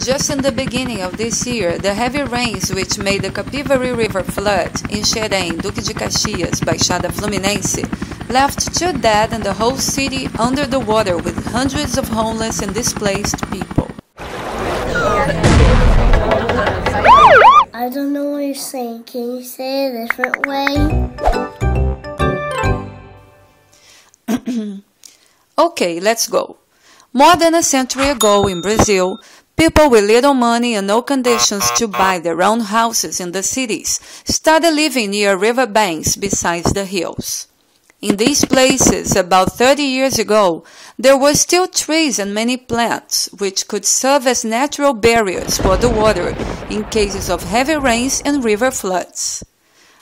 Just in the beginning of this year, the heavy rains which made the Capivari River flood in Xerém, Duque de Caxias, Baixada Fluminense, left 2 dead and the whole city under the water with hundreds of homeless and displaced people. I don't know what you're saying. Can you say it a different way? Okay, let's go. More than a century ago in Brazil, people with little money and no conditions to buy their own houses in the cities started living near river banks besides the hills. In these places, about 30 years ago, there were still trees and many plants which could serve as natural barriers for the water in cases of heavy rains and river floods.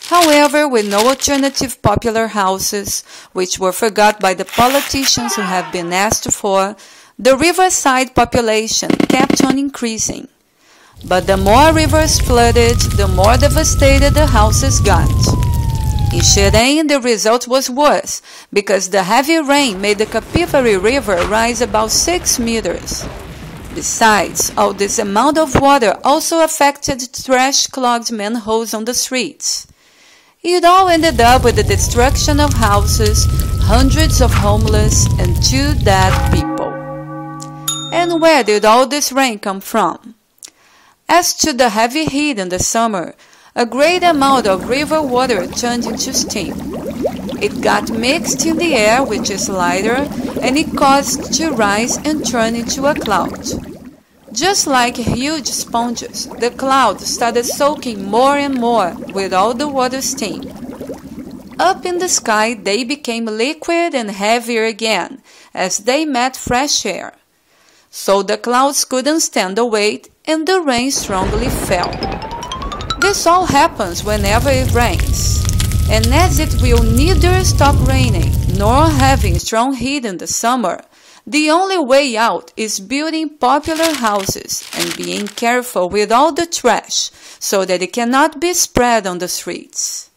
However, with no alternative popular houses, which were forgot by the politicians who have been asked for, the riverside population kept on increasing. But the more rivers flooded, the more devastated the houses got. In Xerém, the result was worse, because the heavy rain made the Capivari River rise about 6 meters. Besides, all this amount of water also affected trash-clogged manholes on the streets. It all ended up with the destruction of houses, hundreds of homeless, and 2 dead people. And where did all this rain come from? As to the heavy heat in the summer, a great amount of river water turned into steam. It got mixed in the air, which is lighter, and it caused to rise and turn into a cloud. Just like huge sponges, the cloud started soaking more and more with all the water steam. Up in the sky, they became liquid and heavier again as they met fresh air. So the clouds couldn't stand the weight and the rain strongly fell. This all happens whenever it rains, and as it will neither stop raining nor having strong heat in the summer, the only way out is building popular houses and being careful with all the trash so that it cannot be spread on the streets.